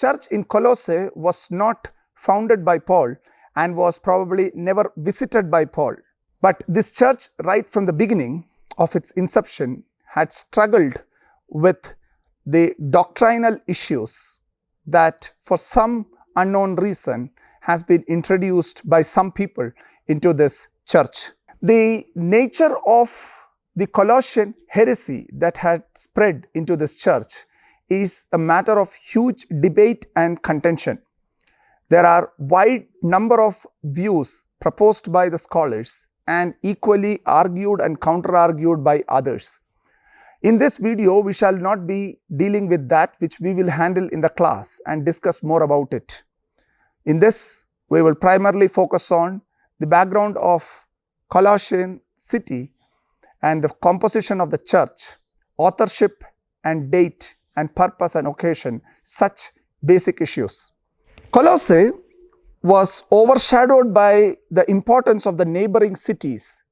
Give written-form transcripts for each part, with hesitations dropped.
church in Colossae was not founded by Paul and was probably never visited by Paul. But this church, right from the beginning of its inception, had struggled with the doctrinal issues that for some unknown reason has been introduced by some people into this church. The nature of the Colossian heresy that had spread into this church is a matter of huge debate and contention. There are wide number of views proposed by the scholars and equally argued and counter-argued by others. In this video, we shall not be dealing with that, which we will handle in the class and discuss more about it. In this, we will primarily focus on the background of Colossian city and the composition of the church, authorship and date and purpose and occasion, such basic issues. Colossae was overshadowed by the importance of the neighboring cities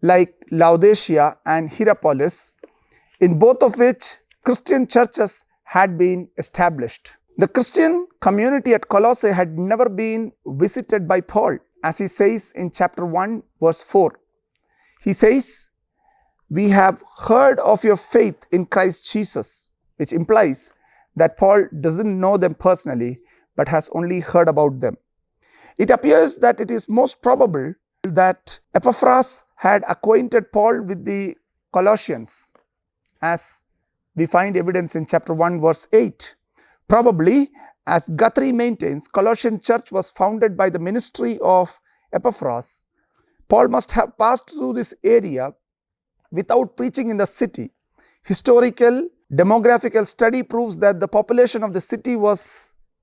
like Laodicea and Hierapolis, in both of which Christian churches had been established. The Christian community at Colossae had never been visited by Paul, as he says in chapter 1 verse 4. He says, "We have heard of your faith in Christ Jesus," which implies that Paul doesn't know them personally, but has only heard about them. It appears that it is most probable that Epaphras had acquainted Paul with the Colossians, as we find evidence in chapter 1 verse 8. Probably, as Guthrie maintains, Colossian church was founded by the ministry of Epaphras. Paul must have passed through this area without preaching in the city. Historical, demographical study proves that the population of the city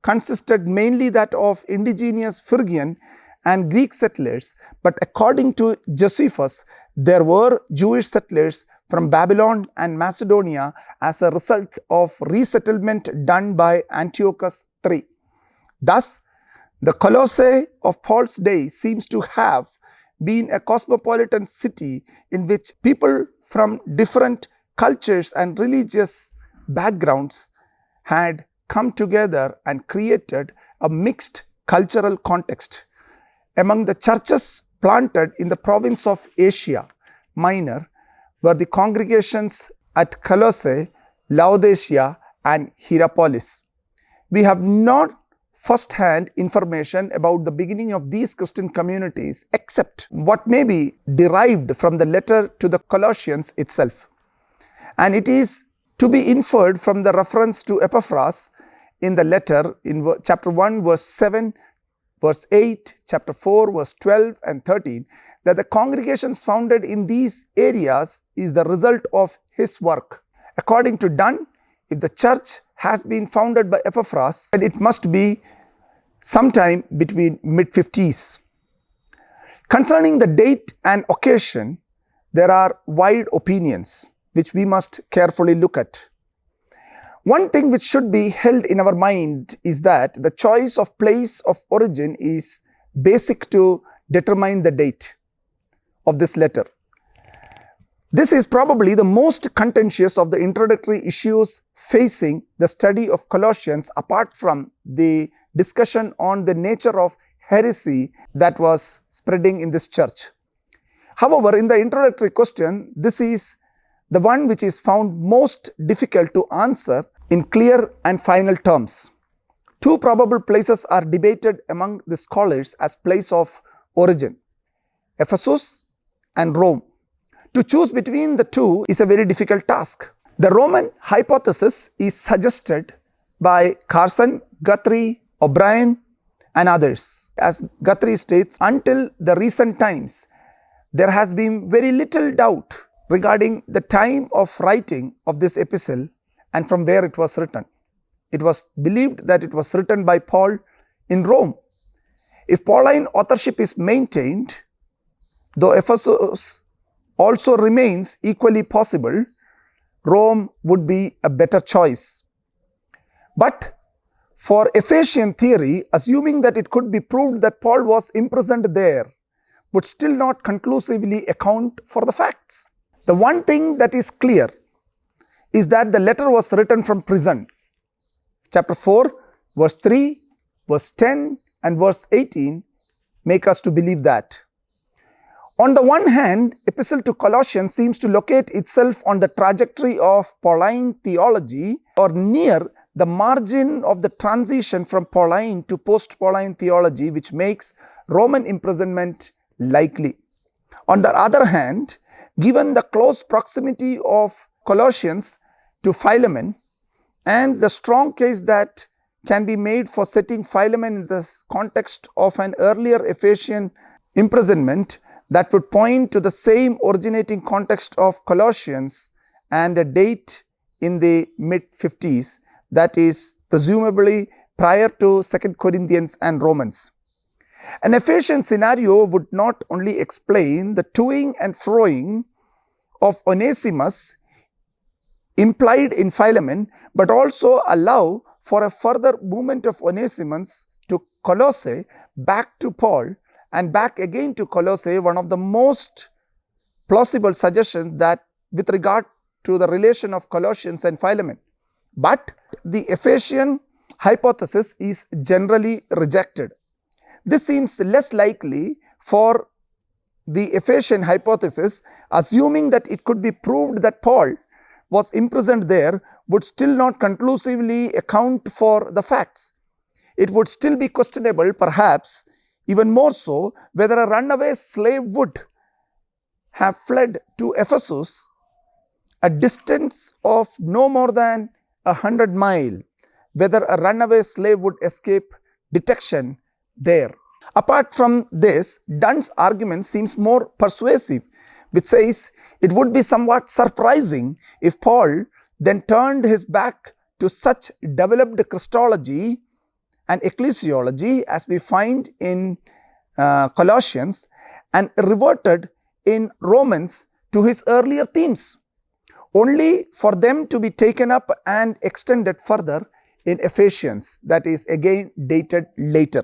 consisted mainly that of indigenous Phrygian and Greek settlers, but according to Josephus, there were Jewish settlers from Babylon and Macedonia as a result of resettlement done by Antiochus III. Thus, the Colossae of Paul's day seems to have been a cosmopolitan city in which people from different cultures and religious backgrounds had come together and created a mixed cultural context. Among the churches planted in the province of Asia Minor were the congregations at Colossae, Laodicea and Hierapolis. We have not first-hand information about the beginning of these Christian communities except what may be derived from the letter to the Colossians itself. And it is to be inferred from the reference to Epaphras in the letter in chapter 1 verse 7, verse 8, chapter 4 verse 12 and 13, that the congregations founded in these areas is the result of his work. According to Dunn, if the church has been founded by Epaphras, then it must be sometime between mid-50s. Concerning the date and occasion, there are wide opinions which we must carefully look at. One thing which should be held in our mind is that the choice of place of origin is basic to determine the date of this letter. This is probably the most contentious of the introductory issues facing the study of Colossians, apart from the discussion on the nature of heresy that was spreading in this church. However, in the introductory question, this is the one which is found most difficult to answer in clear and final terms. Two probable places are debated among the scholars as place of origin: Ephesus and Rome. To choose between the two is a very difficult task. The Roman hypothesis is suggested by Carson, Guthrie, O'Brien and others. As Guthrie states, until the recent times, there has been very little doubt regarding the time of writing of this epistle and from where it was written. It was believed that it was written by Paul in Rome. If Pauline authorship is maintained, though Ephesus also remains equally possible, Rome would be a better choice. But for Ephesian theory, assuming that it could be proved that Paul was imprisoned there, would still not conclusively account for the facts. The one thing that is clear is that the letter was written from prison. Chapter 4 Verse 3, verse 10 and verse 18 make us to believe that. On the one hand, Epistle to Colossians seems to locate itself on the trajectory of Pauline theology, or near the margin of the transition from Pauline to post-Pauline theology, which makes Roman imprisonment likely. On the other hand, given the close proximity of Colossians to Philemon and the strong case that can be made for setting Philemon in the context of an earlier Ephesian imprisonment, that would point to the same originating context of Colossians and a date in the mid-50s, that is presumably prior to 2 Corinthians and Romans. An Ephesian scenario would not only explain the toing and froing of Onesimus implied in Philemon, but also allow for a further movement of Onesimus to Colossae, back to Paul, and back again to Colossae, one of the most plausible suggestions that with regard to the relation of Colossians and Philemon. But the Ephesian hypothesis is generally rejected. This seems less likely for the Ephesian hypothesis, assuming that it could be proved that Paul was imprisoned there would still not conclusively account for the facts. It would still be questionable, perhaps even more so, whether a runaway slave would have fled to Ephesus, a distance of no more than 100 miles, whether a runaway slave would escape detection there. Apart from this, Dunn's argument seems more persuasive, which says it would be somewhat surprising if Paul then turned his back to such developed Christology and ecclesiology as we find in Colossians, and reverted in Romans to his earlier themes, only for them to be taken up and extended further in Ephesians, that is again dated later.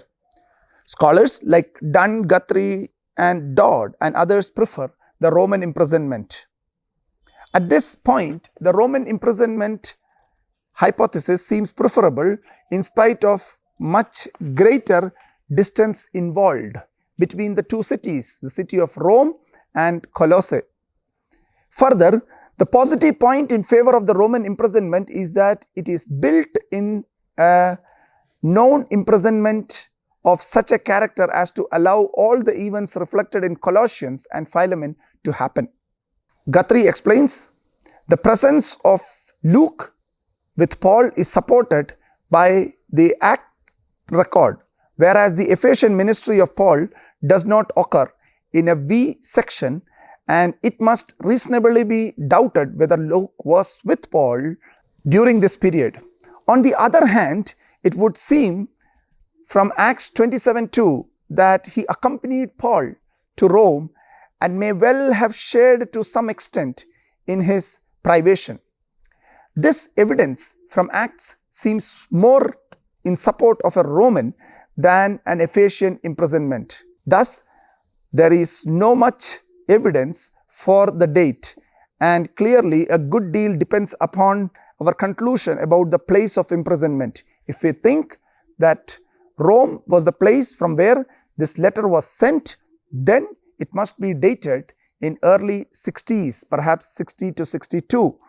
Scholars like Dunn, Guthrie and Dodd and others prefer the Roman imprisonment. At this point, the Roman imprisonment hypothesis seems preferable in spite of much greater distance involved between the two cities, the city of Rome and Colossae. Further, the positive point in favor of the Roman imprisonment is that it is built in a known imprisonment of such a character as to allow all the events reflected in Colossians and Philemon to happen. Guthrie explains, the presence of Luke with Paul is supported by the Act record, whereas the Ephesian ministry of Paul does not occur in a V section, and it must reasonably be doubted whether Luke was with Paul during this period. On the other hand, it would seem from Acts 27:2 that he accompanied Paul to Rome and may well have shared to some extent in his privation. This evidence from Acts seems more in support of a Roman than an Ephesian imprisonment. Thus, there is no much evidence for the date, and clearly a good deal depends upon our conclusion about the place of imprisonment. If we think that Rome was the place from where this letter was sent, then it must be dated in early 60s, perhaps 60 to 62.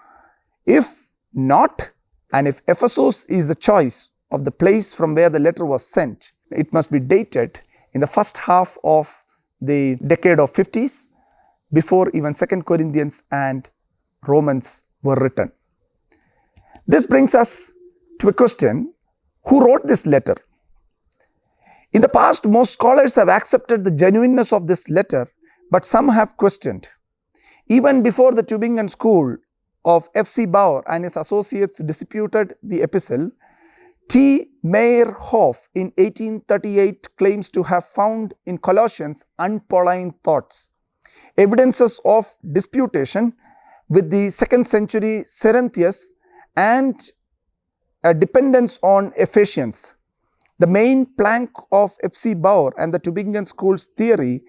If not, and if Ephesus is the choice of the place from where the letter was sent, it must be dated in the first half of the decade of 50s, before even 2 Corinthians and Romans were written. This brings us to a question: who wrote this letter? In the past, most scholars have accepted the genuineness of this letter, but some have questioned. Even before the Tübingen school of F.C. Bauer and his associates disputed the epistle, T. Meyerhoff in 1838 claims to have found in Colossians un-Pauline thoughts, evidences of disputation with the 2nd century Cerinthius and a dependence on Ephesians. The main plank of F.C. Bauer and the Tübingen school's theory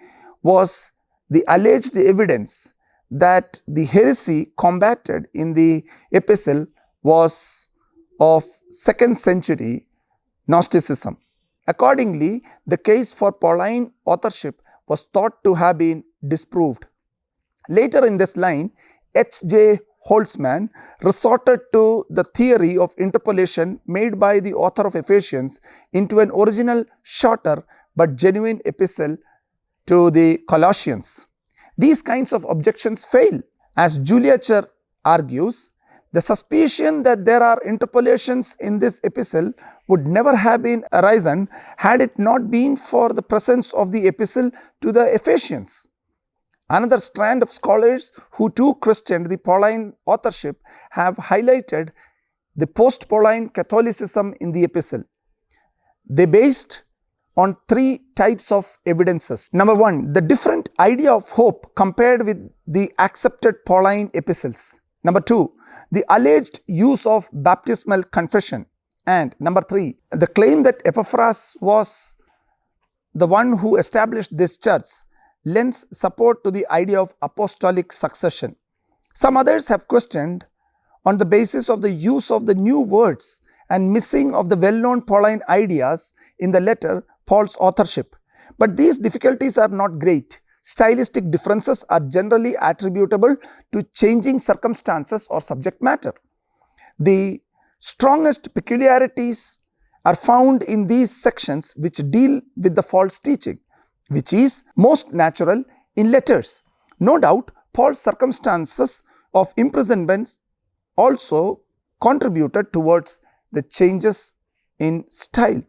was the alleged evidence that the heresy combated in the epistle was of 2nd century Gnosticism. Accordingly, the case for Pauline authorship was thought to have been disproved. Later in this line, H.J. Holtzman resorted to the theory of interpolation made by the author of Ephesians into an original, shorter but genuine epistle to the Colossians. These kinds of objections fail. As Juliacher argues, the suspicion that there are interpolations in this epistle would never have been arisen had it not been for the presence of the epistle to the Ephesians. Another strand of scholars who too questioned the Pauline authorship have highlighted the post-Pauline Catholicism in the epistle. They based on three types of evidences. Number one, the different idea of hope compared with the accepted Pauline epistles. Number two, the alleged use of baptismal confession. And number three, the claim that Epaphras was the one who established this church lends support to the idea of apostolic succession. Some others have questioned on the basis of the use of the new words and missing of the well-known Pauline ideas in the letter Paul's authorship. But these difficulties are not great. Stylistic differences are generally attributable to changing circumstances or subject matter. The strongest peculiarities are found in these sections which deal with the false teaching, which is most natural in letters. No doubt, Paul's circumstances of imprisonment also contributed towards the changes in style.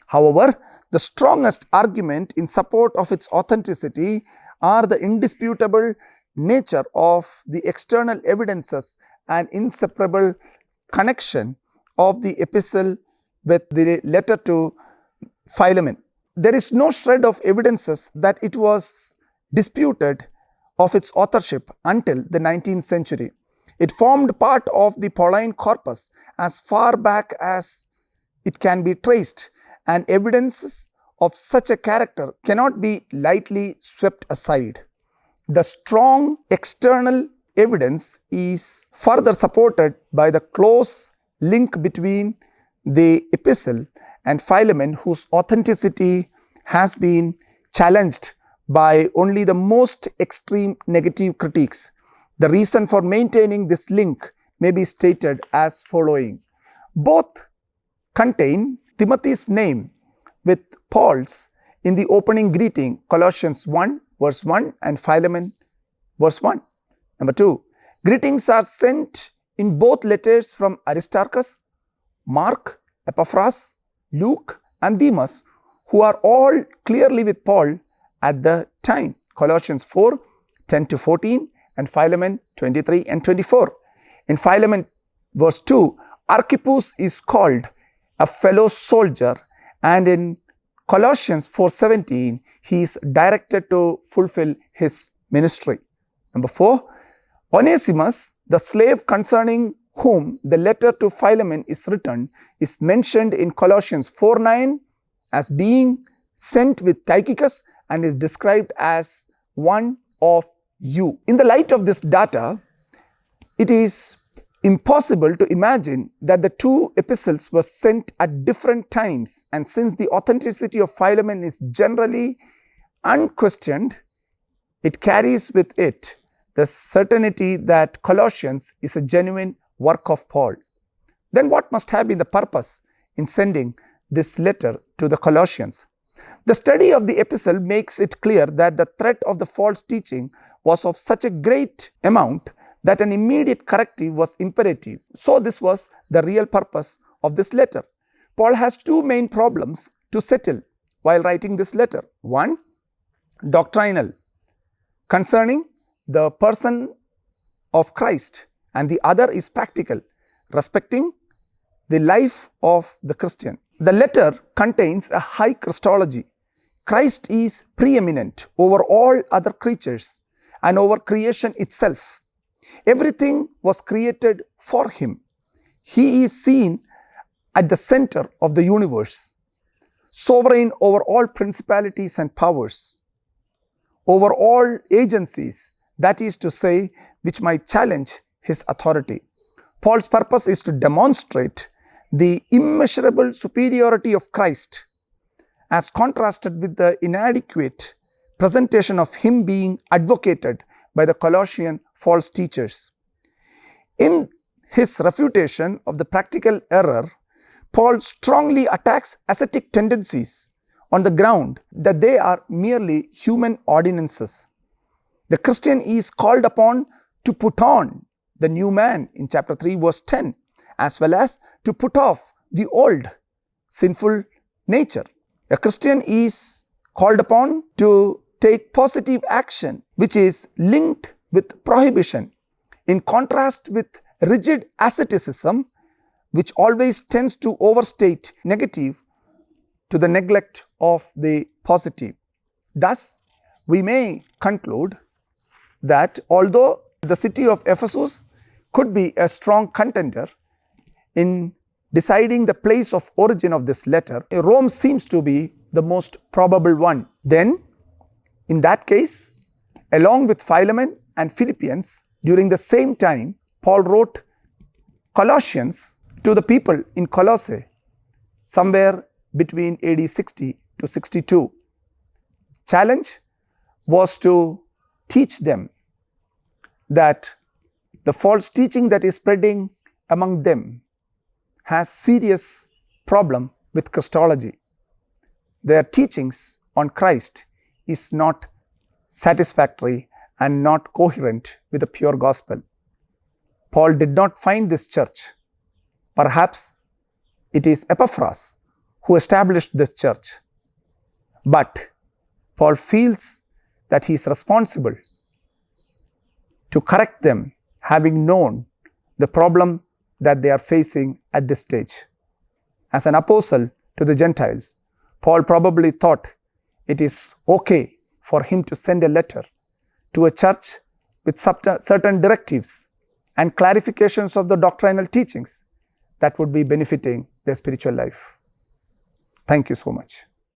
However, the strongest argument in support of its authenticity are the indisputable nature of the external evidences and inseparable connection of the epistle with the letter to Philemon. There is no shred of evidences that it was disputed of its authorship until the 19th century. It formed part of the Pauline corpus as far back as it can be traced, and evidences of such a character cannot be lightly swept aside. The strong external evidence is further supported by the close link between the epistle and Philemon, whose authenticity has been challenged by only the most extreme negative critiques. The reason for maintaining this link may be stated as following. Both contain Timothy's name with Paul's in the opening greeting, Colossians 1 verse 1 and Philemon verse 1. Number 2, greetings are sent in both letters from Aristarchus, Mark, Epaphras, Luke and Demas, who are all clearly with Paul at the time. Colossians 4, 10 to 14 and Philemon 23 and 24. In Philemon verse 2, Archippus is called a fellow soldier, and in Colossians 4:17, he is directed to fulfill his ministry. Number 4, Onesimus, the slave concerning whom the letter to Philemon is written, is mentioned in Colossians 4:9 as being sent with Tychicus and is described as one of you. In the light of this data, it is impossible to imagine that the two epistles were sent at different times, and since the authenticity of Philemon is generally unquestioned, it carries with it the certainty that Colossians is a genuine work of Paul. Then what must have been the purpose in sending this letter to the Colossians? The study of the epistle makes it clear that the threat of the false teaching was of such a great amount that an immediate corrective was imperative. So this was the real purpose of this letter. Paul has two main problems to settle while writing this letter. One, doctrinal, concerning the person of Christ, and the other is practical, respecting the life of the Christian. The letter contains a high Christology. Christ is preeminent over all other creatures and over creation itself. Everything was created for him. He is seen at the center of the universe, sovereign over all principalities and powers, over all agencies, that is to say, which might challenge his authority. Paul's purpose is to demonstrate the immeasurable superiority of Christ as contrasted with the inadequate presentation of him being advocated by the Colossian false teachers. In his refutation of the practical error, Paul strongly attacks ascetic tendencies on the ground that they are merely human ordinances. The Christian is called upon to put on the new man in chapter 3 verse 10, as well as to put off the old sinful nature. A Christian is called upon to take positive action which is linked with prohibition, in contrast with rigid asceticism which always tends to overstate negative to the neglect of the positive. Thus, we may conclude that although the city of Ephesus could be a strong contender in deciding the place of origin of this letter, Rome seems to be the most probable one. Then, in that case, along with Philemon and Philippians, during the same time, Paul wrote Colossians to the people in Colossae, somewhere between AD 60 to 62. Challenge was to teach them that the false teaching that is spreading among them has serious problem with Christology. Their teachings on Christ is not satisfactory and not coherent with the pure gospel. Paul did not find this church. Perhaps it is Epaphras who established this church. But Paul feels that he is responsible to correct them, having known the problem that they are facing at this stage. As an apostle to the Gentiles, Paul probably thought it is okay for him to send a letter to a church with certain directives and clarifications of the doctrinal teachings that would be benefiting their spiritual life. Thank you so much.